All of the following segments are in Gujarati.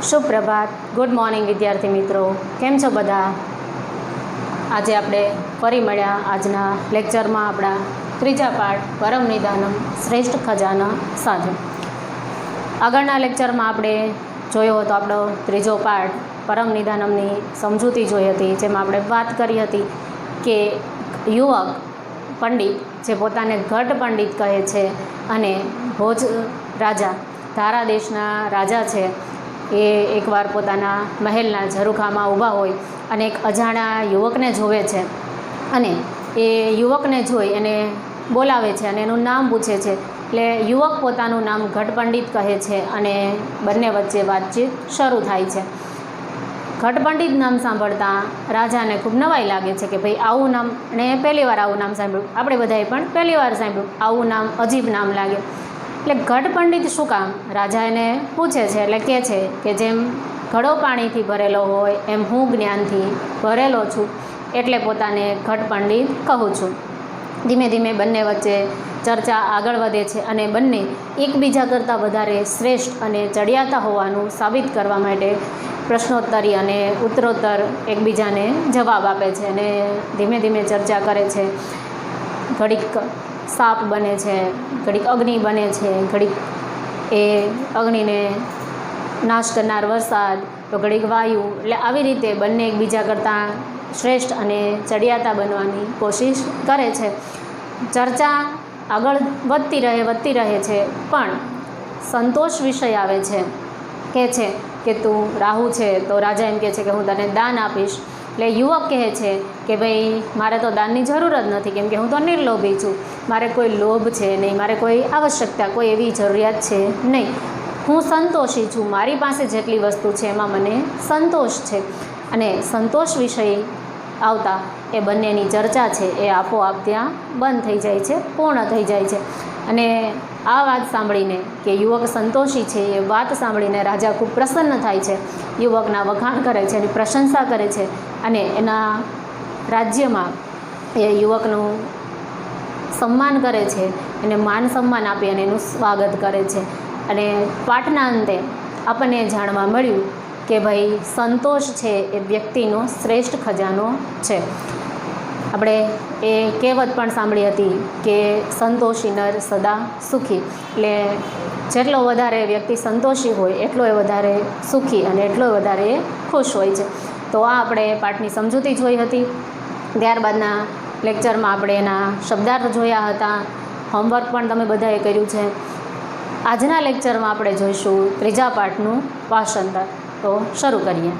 સુપ્રભાત, ગુડ મોર્નિંગ વિદ્યાર્થી મિત્રો, કેમ છો બધા? આજે આપણે ફરી મળ્યા આજના લેક્ચરમાં આપણા ત્રીજા પાઠ પરમ નિદાનમ શ્રેષ્ઠ ખજાના સાથે. આગળના લેક્ચરમાં આપણે જોયો હતો આપણો ત્રીજો પાઠ પરમ નિદાનમની સમજૂતી જોઈ હતી, જેમાં આપણે વાત કરી હતી કે યુવક પંડિત જે પોતાને ઘટ પંડિત કહે છે અને ભોજ રાજા ધારા દેશના રાજા છે, એ એકવાર પોતાના મહેલના ઝરૂખામાં ઊભા હોય અને એક અજાણ્યા યુવકને જોવે છે અને એ યુવકને જોઈ એને બોલાવે છે અને એનું નામ પૂછે છે. એટલે યુવક પોતાનું નામ ઘટ પંડિત કહે છે અને બંને વચ્ચે વાતચીત શરૂ થાય છે. ઘટ પંડિત નામ સાંભળતા રાજાને ખૂબ નવાઈ લાગે છે કે ભાઈ આવું નામ, ને પહેલી વાર આવું નામ સાંભળ્યું, આપણે બધાએ પણ પહેલી વાર સાંભળ્યું, આવું નામ અજીબ નામ લાગે. એટલે ઘટ પંડિત શું કામ? રાજા એને પૂછે છે. એટલે કહે છે કે જેમ ઘડો પાણીથી ભરેલો હોય એમ હું જ્ઞાનથી ભરેલો છું, એટલે પોતાને ઘટ પંડિત કહું છું. ધીમે ધીમે બંને વચ્ચે ચર્ચા આગળ વધે છે અને બંને એકબીજા કરતાં વધારે શ્રેષ્ઠ અને ચડિયાતા હોવાનું સાબિત કરવા માટે પ્રશ્નોત્તરી અને ઉત્તરોત્તર એકબીજાને જવાબ આપે છે અને ધીમે ધીમે ચર્ચા કરે છે. ઘડીક સાપ બને છે, ઘડીક અગ્નિ બને છે, ઘડીક એ અગ્નિને નાશ કરનાર વરસાદ, તો ઘડીક વાયુ. એટલે આવી રીતે બંને એકબીજા કરતાં શ્રેષ્ઠ અને ચડિયાતા બનવાની કોશિશ કરે છે. ચર્ચા આગળ વધતી રહે છે, પણ સંતોષ વિષય આવે છે. કહે છે કે તું રાહુ છે, તો રાજા એમ કહે છે કે હું તને દાન આપીશ. એટલે યુવક કહે છે કે ભાઈ મારે તો દાનની જરૂર જ નથી, કેમ કે હું તો નિર્લોભી છું, મારે કોઈ લોભ છે નહીં, મારે કોઈ આવશ્યકતા, કોઈ એવી જરૂરિયાત છે નહીં, હું સંતોષી છું, મારી પાસે જેટલી વસ્તુ છે એમાં મને સંતોષ છે. અને સંતોષ વિષય આવતા એ બંનેની ચર્ચા છે એ આપોઆપ ત્યાં બંધ થઈ જાય છે, પૂર્ણ થઈ જાય છે. અને આ વાત સાંભળીને કે યુવક સંતોષી છે, એ વાત સાંભળીને રાજા ખૂબ પ્રસન્ન થાય છે, યુવકના વખાણ કરે છે, એની પ્રશંસા કરે છે અને એના રાજ્યમાં એ યુવકનું સન્માન કરે છે, એને માન સન્માન આપી અને એનું સ્વાગત કરે છે. અને પાઠના અંતે આપણને જાણવા મળ્યું કે ભાઈ સંતોષ છે એ વ્યક્તિનો શ્રેષ્ઠ ખજાનો છે. આપણે એ કહેવત પણ સાંભળી હતી કે સંતોષી નર સદા સુખી. એટલે જેટલો વધારે વ્યક્તિ સંતોષી હોય એટલો એ વધારે સુખી અને એટલો વધારે એ ખુશ હોય છે. તો આ આપણે પાઠની સમજૂતી જોઈ હતી. ત્યારબાદના લેક્ચરમાં આપણે એના શબ્દાર્થ જોયા હતા. હોમવર્ક પણ તમે બધાએ કર્યું છે. આજના લેક્ચરમાં આપણે જોઈશું ત્રીજા પાઠનું ભાષાંતર. તો શરૂ કરીએ.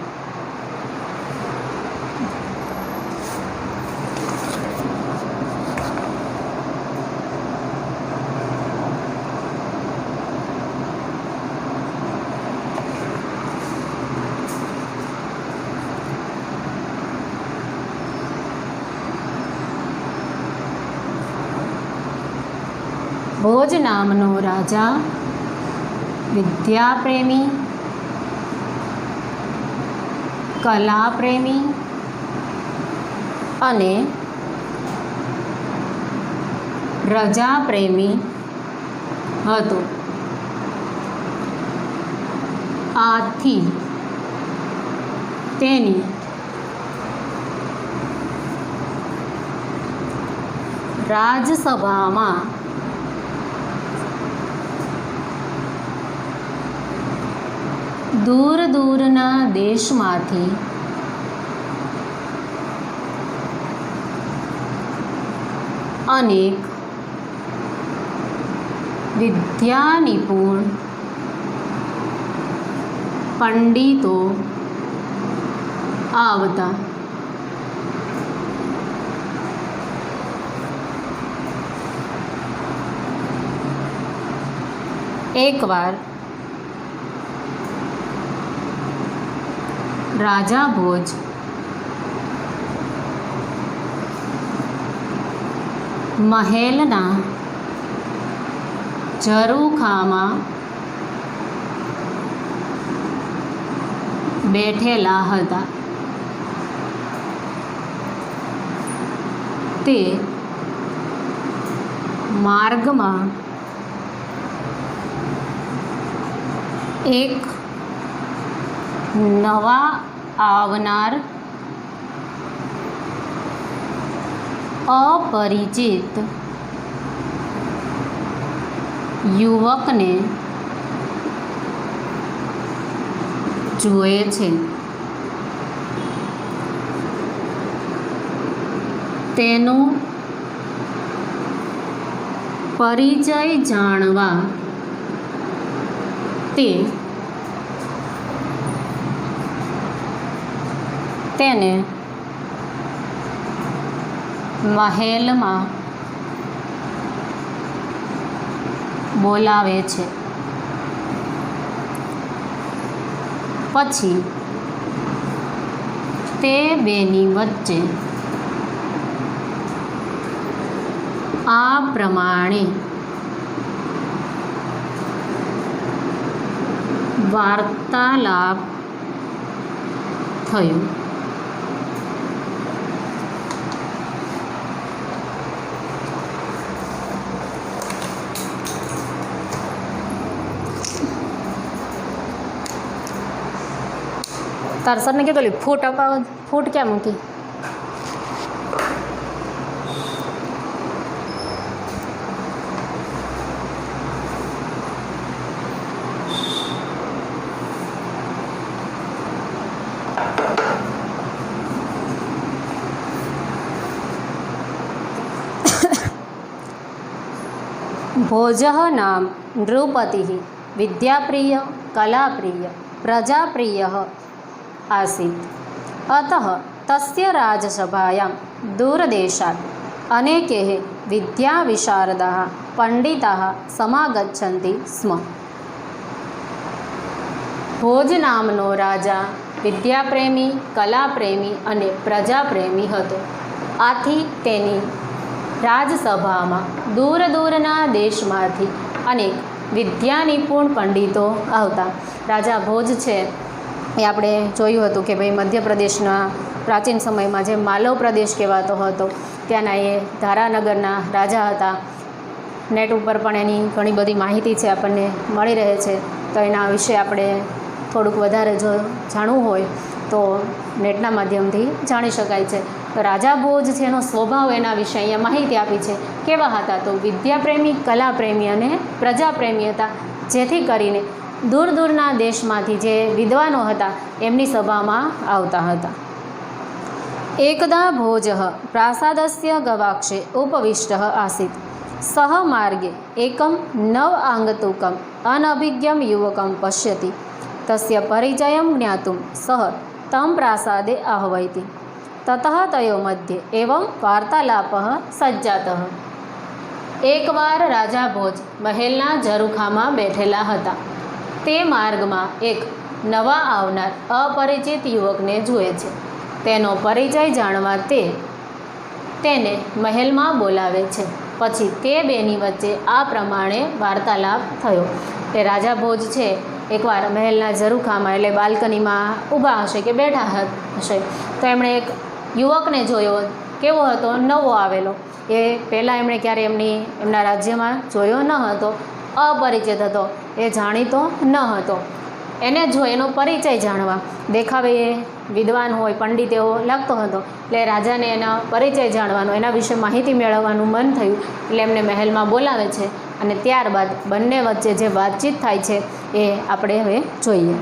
ભોજ નામનો રાજા વિદ્યાપ્રેમી, કલાપ્રેમી અને પ્રજાપ્રેમી હતો. આથી તેની રાજસભામાં દૂર દૂરના દેશમાંથી અનેક વિદ્યાનિપુણ પંડિતો આવતા. એકવાર રાજા ભોજ મહેલના ઝરૂખામાં બેઠેલા હતા. તે માર્ગમાં એક નવા આવનાર અપરિચિત યુવકને જુએ છે. તેનો પરિચય જાણવા તે તેને મહેલમાં બોલાવે છે. પછી તે બેની વચ્ચે આ પ્રમાણે વાર્તાલાપ થયો. તાર સરને કીધું ફૂટ અપાવો, ફૂટ ક્યાં મૂકી? ભોજः નામ નૃપતિः વિદ્યાપ્રિય કલાપ્રિય પ્રજાપ્રિયः આસીत्. અતः તસ્ય રાજસભાયાં દૂરદેશાत् અનેકે વિદ્યાવિશારદાः પંડિતાः સમાગચ્છन्ति સ્મ. ભોજ નામનો રાજા વિદ્યાપ્રેમી, કલાપ્રેમી અને પ્રજાપ્રેમી હતો. આથી તેની રાજસભામાં દૂર દૂરના દેશમાંથી અનેક વિદ્યાનિપુણ પંડિતો આવતા. રાજા ભોજ છે એ આપણે જોયું હતું કે ભાઈ મધ્યપ્રદેશના પ્રાચીન સમયમાં જે માલવ પ્રદેશ કહેવાતો હતો ત્યાંના એ ધારાનગરના રાજા હતા. નેટ ઉપર પણ એની ઘણી બધી માહિતી છે આપણને મળી રહે છે. તો એના વિશે આપણે થોડુંક વધારે જો જાણવું હોય તો નેટના માધ્યમથી જાણી શકાય છે. તો રાજા ભોજ છે એનો સ્વભાવ એના વિશે અહીંયા માહિતી આપી છે. કેવા હતા? તો વિદ્યાપ્રેમી, કલાપ્રેમી અને પ્રજાપ્રેમી હતા. જેથી કરીને દૂર દૂરના દેશમાંથી જે વિદ્વાનો હતા એમની સભામાં આવતા હતા. એકદા ભોજઃ પ્રાસાદસ્ય ગવાક્ષે ઉપવિષ્ટઃ આસીत्. સહ માર્ગે એકમ નવ આંગતુકમ અનભિજ્ઞમ યુવકમ પશ્યતિ. તસ્ય પરિચયમ જ્ઞાતુમ સહ તમ પ્રાસાદે આહ્વયતિ. તતઃ તયો મધ્યે એવં વાર્તાલાપઃ સજ્જાતઃ. એકવાર રાજા ભોજ મહેલના ઝરૂખામાં બેઠેલા હતા. તે માર્ગમાં એક નવા આવનાર અપરિચિત યુવકને જુએ છે. તેનો પરિચય જાણવા તેને મહેલમાં બોલાવે છે. પછી તે બેની વચ્ચે આ પ્રમાણે વાર્તાલાપ થયો. તે રાજા ભોજ છે એકવાર મહેલના ઝરૂખામાં એટલે બાલ્કનીમાં ઊભા હશે કે બેઠા હશે તો એમણે એક યુવકને જોયો. કેવો હતો? નવો આવેલો. એ પહેલાં એમણે ક્યારે એમના રાજ્યમાં જોયો ન હતો. અપરિચિત હતો, એ જાણીતો ન હતો. એને જો એનો પરિચય જાણવા, દેખાવે એ વિદ્વાન હોય, પંડિત એવો લાગતો હતો. એટલે રાજાને એના પરિચય જાણવાનો, એના વિશે માહિતી મેળવવાનું મન થયું. એટલે એમને મહેલમાં બોલાવે છે અને ત્યારબાદ બંને વચ્ચે જે વાતચીત થાય છે એ આપણે હવે જોઈએ.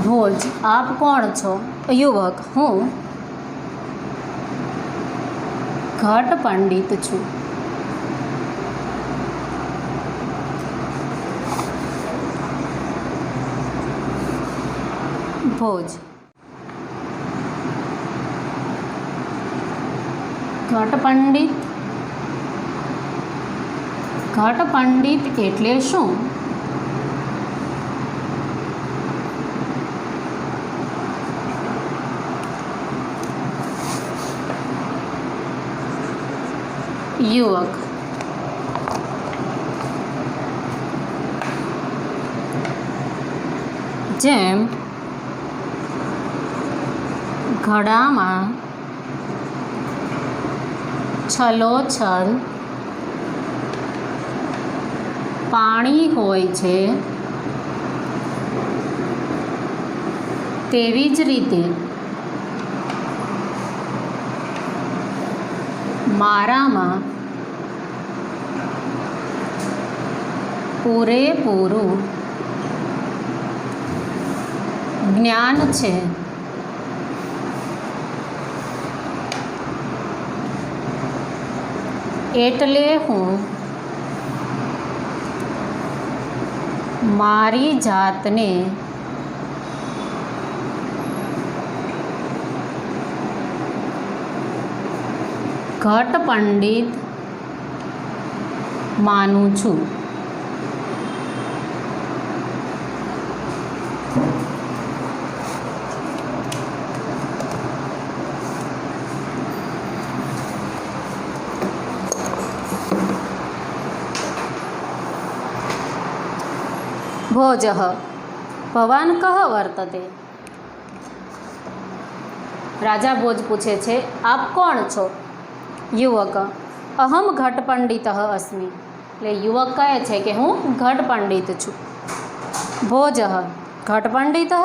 ભોજ: આપ કોણ છો? યુવક: હું ઘટ પંડિત છું. ભોજ ઘટ પંડિત. ઘટ પંડિત એટલે શું? યુવક. જેમ ઘડામાં છલોછલ પાણી હોય છે, તેવી જ રીતે મારામાં પૂરેપૂરું જ્ઞાન છે. એટલે હું મારી જાતને ઘટ પંડિત માનું છું. ભોજઃ ભવાન કહ વર્તતે. રાજા ભોજ પૂછે છે, આપ કોણ છો? યુવક અહમ ઘટ પંડિત અસ્મિ. એટલે યુવક કહે છે કે હું ઘટ પંડિત છું. ભોજ ઘટ પંડિત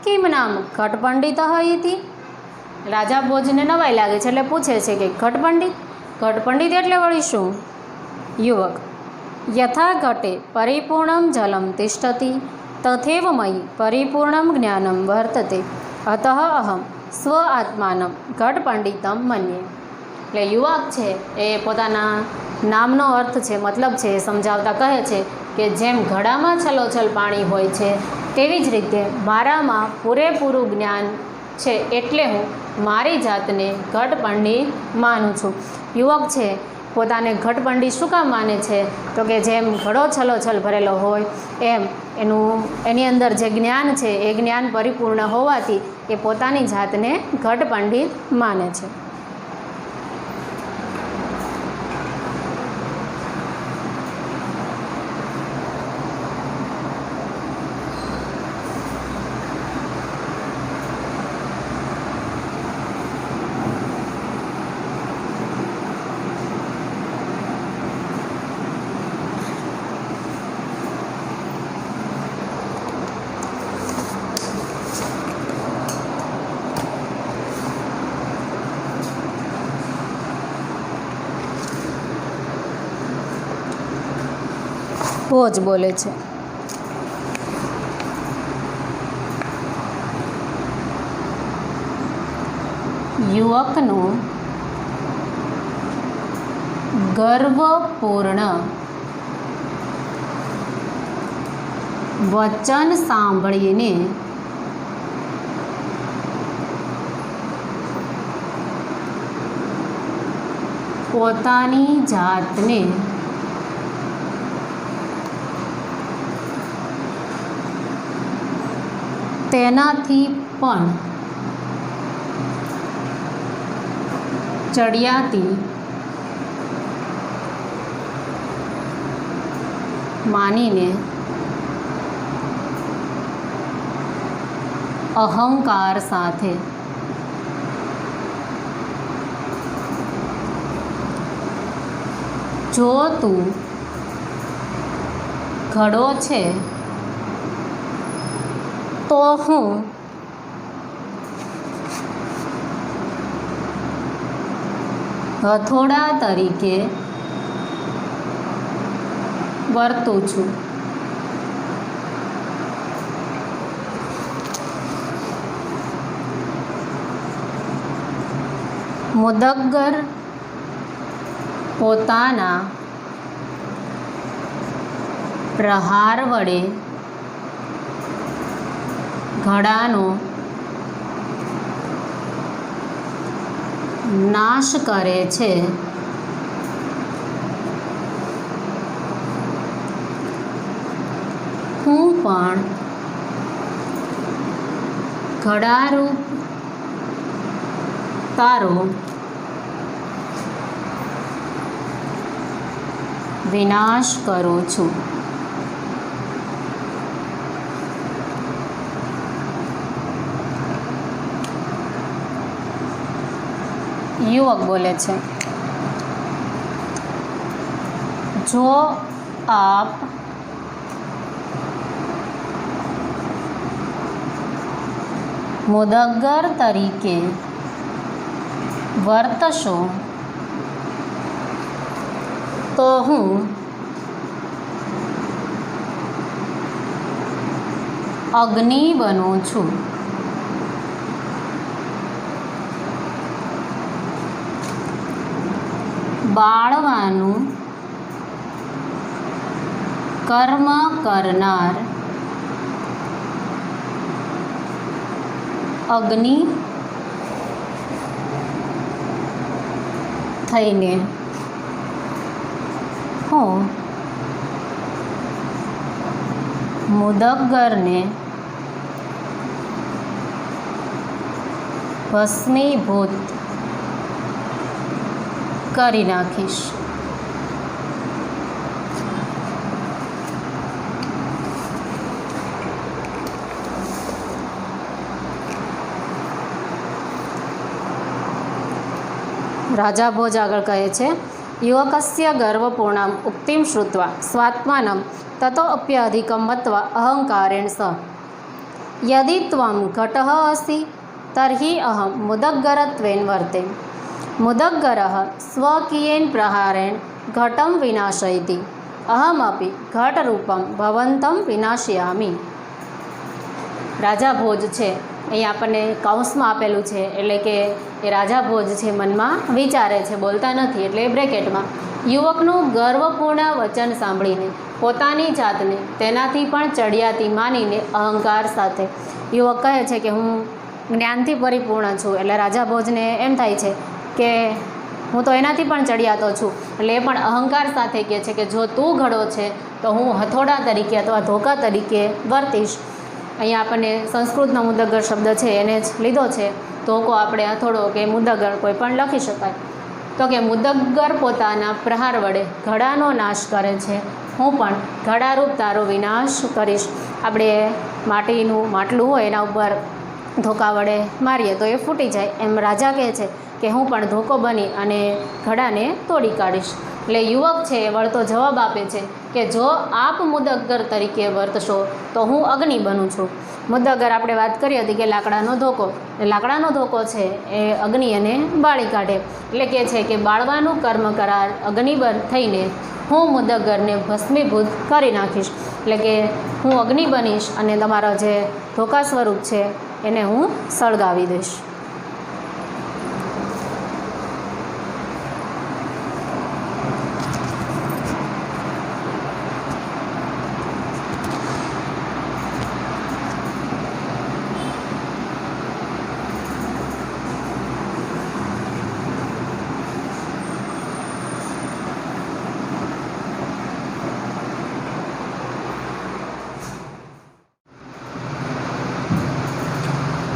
કિમ નામ ઘટ પંડિત ઇતિ. રાજા ભોજને નવાઈ લાગે છે એટલે પૂછે છે કે ઘટ પંડિત. ઘટ પંડિત એટલે વળી શું? યુવક યથા ઘટે પરિપૂર્ણમ જલમ તિષ્ઠતિ તથૈવ મયि પરિપૂર્ણમ જ્ઞાનમ વર્તતે અતઃ અહમ સ્વ આત્માનમ ઘટ પંડિતમ મન્યે. એટલે યુવક છે એ પોતાના નામનો અર્થ છે, મતલબ છે એ સમજાવતા કહે છે કે જેમ ઘડામાં છલોછલ પાણી હોય છે તેવી જ રીતે મારામાં પૂરેપૂરું જ્ઞાન છે, એટલે હું મારી જાતને ઘટ પંડિત માનું છું. યુવક છે પોતાને ઘટ પંડિત શું કામ માને છે? તો કે જેમ ઘડો છલોછલ ભરેલો હોય એમ એની અંદર જે જ્ઞાન છે એ જ્ઞાન પરિપૂર્ણ હોવાથી એ પોતાની જાતને ઘટ પંડિત માને છે. ભોજ બોલે છે, યુવકનું ગર્વપૂર્ણ વચન સાંભળીને પોતાની જાતને તેનાથી પણ ચડિયાતી માનીને અહંકાર સાથે જો તું ઘડો છે તો હું હથોડા તરીકે વર્તું છું. મુદગ્ગર પોતાના પ્રહાર વડે ઘડાનો નાશ કરે છે. હું પણ ઘડારૂપ તારો વિનાશ કરું છું. યુવક બોલે છે, જો આપ મુદગ્ગર તરીકે વર્તશો તો હું અગ્નિ બનું છું. બાળવાનું કર્મ કરનાર અગ્નિ થઈને હું મુદગ્ગરને ભસ્મીભૂત કરી નાખીશ. રાજા ભોજ આગળ કહે છે, યુવકસ્ય ગર્વપૂર્ણમ ઉક્તિમ શ્રુત્વા સ્વાત્માનમ તતો અપ્યધિકમ મત્વા અહંકારેણ સ યદિ ત્વમ ઘટઃ અસि તર્હિ અહમ મુદગ્ગરત્વેન વર્તે. મુદગ્ગરઃ સ્વકીયેન પ્રહારેણ ઘટં વિનાશયતિ અહમપી ઘટરૂપમ ભવંતમ વિનાશયામિ. રાજા ભોજ છે, અહીં આપણને કૌંસમાં આપેલું છે, એટલે કે એ રાજા ભોજ છે મનમાં વિચારે છે, બોલતા નથી, એટલે બ્રેકેટમાં. યુવકનું ગર્વપૂર્ણ વચન સાંભળીને પોતાની જાતને તેનાથી પણ ચડિયાતી માનીને અહંકાર સાથે યુવક કહે છે કે હું જ્ઞાનથી પરિપૂર્ણ છું. એટલે રાજા ભોજને એમ થાય છે કે હું તો એનાથી પણ ચડિયાતો છું. એટલે એ પણ અહંકાર સાથે કહે છે કે જો તું ઘડો છે તો હું હથોડા તરીકે અથવા ધોકા તરીકે વર્તીશ. અહીંયા આપણને સંસ્કૃતનો મુદગ્ગર શબ્દ છે એને જ લીધો છે. ધોકો આપણે હથોડો કે મુદગ્ગર કોઈ પણ લખી શકાય. તો કે મુદગ્ગર પોતાના પ્રહાર વડે ઘડાનો નાશ કરે છે, હું પણ ઘડારૂપ તારો વિનાશ કરીશ. આપણે માટીનું માટલું હોય એના ઉપર ધોકા વડે મારીએ તો એ ફૂટી જાય, એમ રાજા કહે છે કે હું પણ ધોકો બની અને ઘડાને તોડી કાઢીશ. એટલે યુવક છે એ વળતો જવાબ આપે છે કે જો આપ મુદગ્ગર તરીકે વર્તશો તો હું અગ્નિ બનું છું. મુદગ્ગર આપણે વાત કરી હતી કે લાકડાનો ધોકો, લાકડાનો ધોકો છે એ અગ્નિ એને બાળી કાઢે. એટલે કે છે કે બાળવાનું કર્મ કરાર અગ્નિ થઈને હું મુદગ્ગરને ભસ્મીભૂત કરી નાખીશ. એટલે કે હું અગ્નિ બનીશ અને તમારા જે ધોકા સ્વરૂપ છે એને હું સળગાવી દઈશ.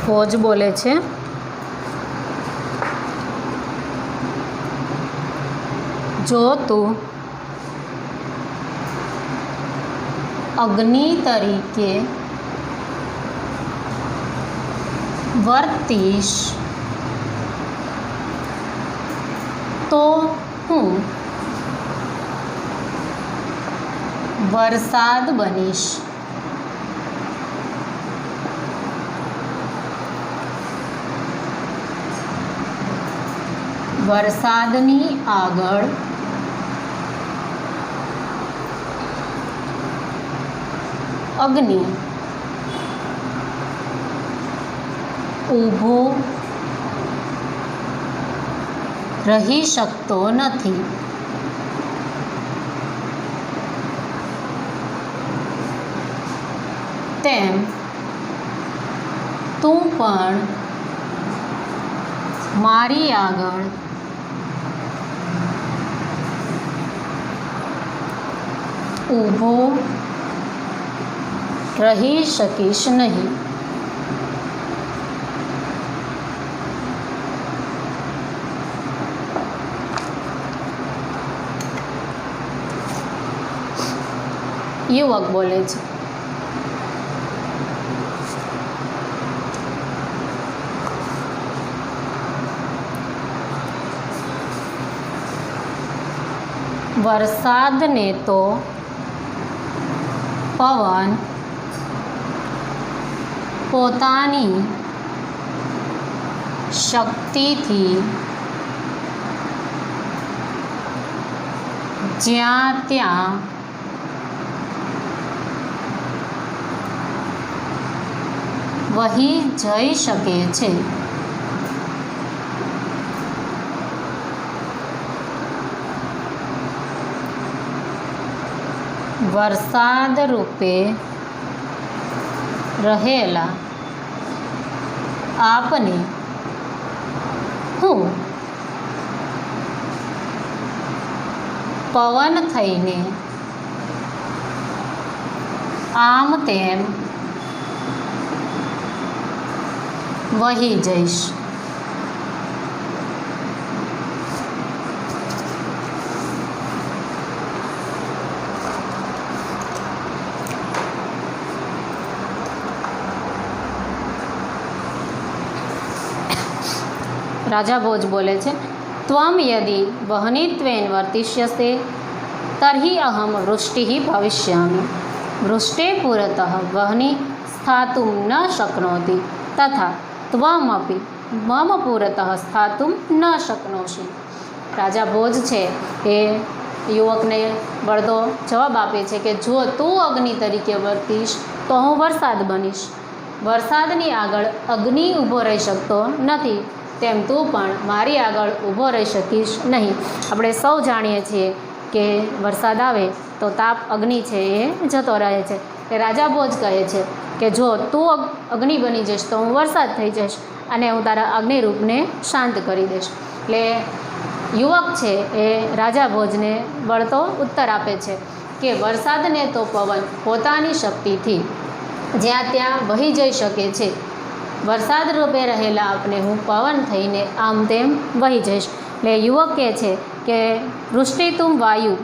ભોજ બોલે છે, જો તું અગ્નિ તરીકે વર્તીશ તો હું વરસાદ બનીશ. વરસાદની આગળ અગ્નિ ઊભો રહી શકતો નથી. તેમ તું પણ મારી આગળ ઊભો રહી શકીશ નહીં. યુવક બોલે છે. વરસાદને તો પવન પોતાની શક્તિથી જ્યાં ત્યાં વહી જઈ શકે છે. વરસાદ રૂપે રહેલા આપને હું પવન થઈને આમ તેમ વહી જઈશ. રાજા ભોજ બોલે છે. ત્વમ યદિ વહનિત્વેન વર્તિષ્યસે તર્હિ અહમ વૃષ્ટિ ભવિષ્યામિ. વૃષ્ટે પુરતઃ વહનિ સ્થાતુમ ન શક્નોતિ તથા ત્વમપી મમ પુરતઃ સ્થાતુમ ન શક્નોષિ. રાજા ભોજ છે એ યુવકને વળતો જવાબ આપે છે કે જો તું અગ્નિ તરીકે વર્તીશ તો હું વરસાદ બનીશ. વરસાદની આગળ અગ્નિ ઊભો રહી શકતો નથી, તેમ તું પણ મારી આગળ ઊભો રહી શકીશ નહીં. આપણે સૌ જાણીએ છીએ કે વરસાદ આવે તો તાપ અગ્નિ છે એ જતો રહે છે. એ રાજા ભોજ કહે છે કે જો તું અગ્નિ બની જઈશ તો હું વરસાદ થઈ જઈશ અને હું તારા અગ્નિરૂપને શાંત કરી દઈશ. એટલે યુવક છે એ રાજા ભોજને વળતો ઉત્તર આપે છે કે વરસાદને તો પવન પોતાની શક્તિથી જ્યાં ત્યાં વહી જઈ શકે છે. વરસાદ રૂપે રહેલા આપને હું પવન થઈને આમ તેમ વહી જઈશ. એટલે યુવક કહે છે કે વૃષ્ટિતુમ વાયુ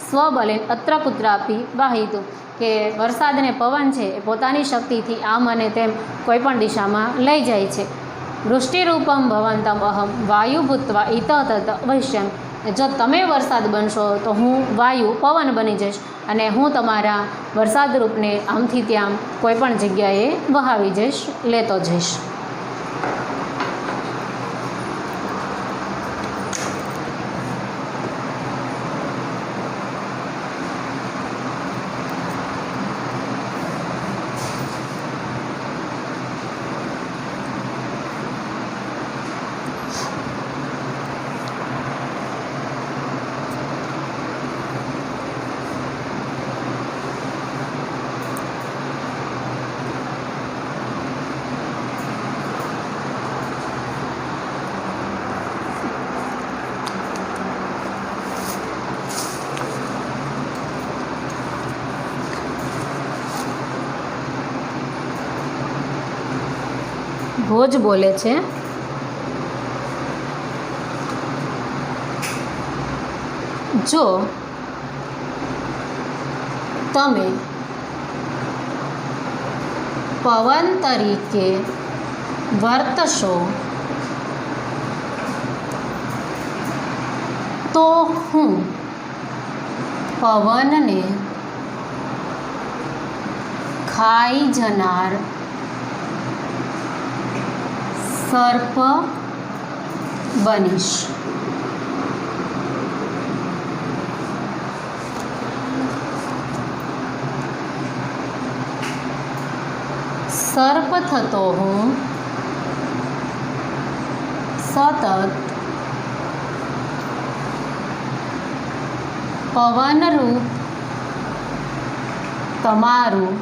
સ્વબલે અત્ર કુત્રાપી વાહિતું, કે વરસાદને પવન છે એ પોતાની શક્તિથી આમ અને તેમ કોઈ પણ દિશામાં લઈ જાય છે. વૃષ્ટિરૂપમ ભવંતમ અહમ વાયુ ભૂત્વા ઇત તત વૈશ્યમ. જો તમે વરસાદ બનશો તો હું વાયુ પવન બની જઈશ અને હું તમારા વરસાદ રૂપને આમથી ત્યાં કોઈ પણ જગ્યાએ વહાવી જઈશ, લેતો જઈશ. ભોજ બોલે છે. જો તમે પવન તરીકે વર્તશો તો હું પવનને ખાઈ જનાર સર્પ બનીશ. સર્પ થતો હું સતત પવનરૂપ તમારું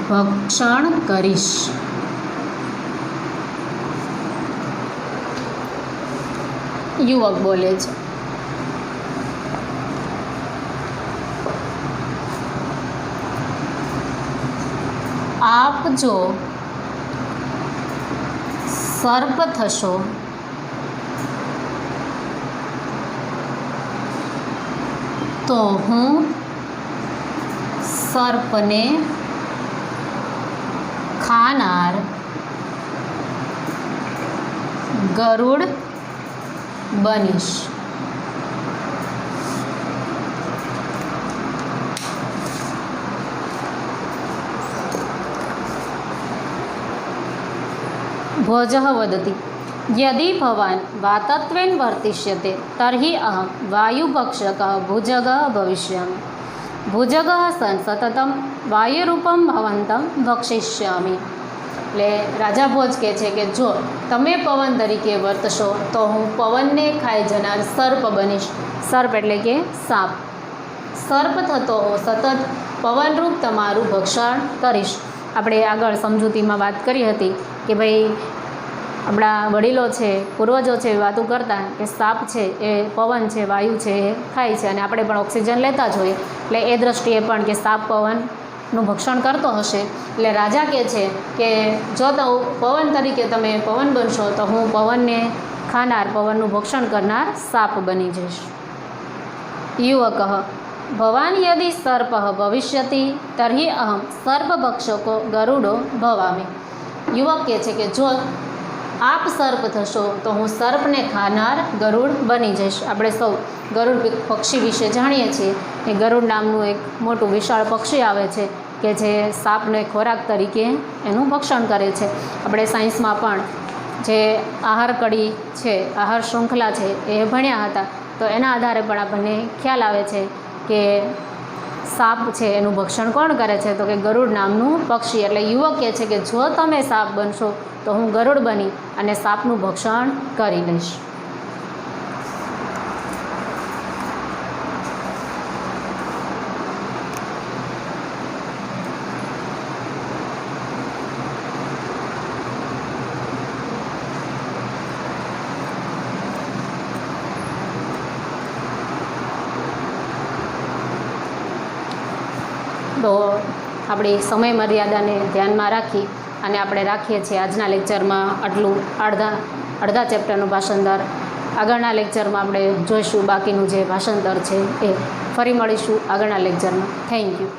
ભક્ષણ કરીશ. યુવક બોલે છે. આપ જો સર્પ થશો તો હું સર્પને ખાનાર ગરુડ બનીશ. भोजः वदति यदि भवान् वातत्वेन वर्तिष्यते तर्हि अहं वायुभक्षकः भुजगः भविष्यामि. भुजगः सन् सततं वायुरूपं भवन्तं भक्षिष्यामि. એટલે રાજા ભોજ કહે છે કે જો તમે પવન તરીકે વર્તશો તો હું પવનને ખાઈ જનાર સર્પ બનીશ. સર્પ એટલે કે સાપ. સર્પ થતો હું સતત પવનરૂપ તમારું ભક્ષણ કરીશ. આપણે આગળ સમજૂતીમાં વાત કરી હતી કે ભાઈ આપણા વડીલો છે, પૂર્વજો છે, વાતો કરતા કે સાપ છે એ પવન છે, વાયુ છે એ ખાય છે, અને આપણે પણ ઓક્સિજન લેતા જ હોઈએ. એટલે એ દૃષ્ટિએ પણ કે સાપ પવનનું ભક્ષણ કરતો હશે. એટલે રાજા કહે છે કે જો તો પવન તરીકે તમે પવન બનશો તો હું પવનને ખાનાર, પવનનું ભક્ષણ કરનાર સાપ બની જઈશ. યુવક ભવાન યદિ સર્પ ભવિષ્યતિ તર્હિ અહમ સર્પભક્ષકો ગરુડો ભવામી. યુવક કહે છે કે જો આપ સર્પ થશો તો હું સર્પને ખાનાર ગરુડ બની જઈશ. આપણે સૌ ગરુડ પક્ષી વિશે જાણીએ છીએ. એ ગરુડ નામનું એક મોટું વિશાળ પક્ષી આવે છે કે જે સાપનો એક ખોરાક તરીકે એનું ભક્ષણ કરે છે. આપણે સાયન્સમાં પણ જે આહાર કડી છે, આહાર શૃંખલા છે એ ભણ્યા હતા. તો એના આધારે પણ આપણને ખ્યાલ આવે છે કે સાપ છે એનું ભક્ષણ કોણ કરે છે, તો કે ગરુડ નામનું પક્ષી. એટલે યુવક કહે છે કે જો તમે સાપ બનશો તો હું ગરુડ બની અને સાપનું ભક્ષણ કરી લઈશ. તો આપણી સમય મર્યાદાને ધ્યાનમાં રાખી અને આપણે રાખીએ છીએ આજના લેક્ચરમાં આટલું અડધા ચેપ્ટરનું ભાષાંતર. આગળના લેક્ચરમાં આપણે જોઈશું બાકીનું જે ભાષાંતર છે એ. ફરી મળીશું આગળના લેક્ચરમાં. Thank you.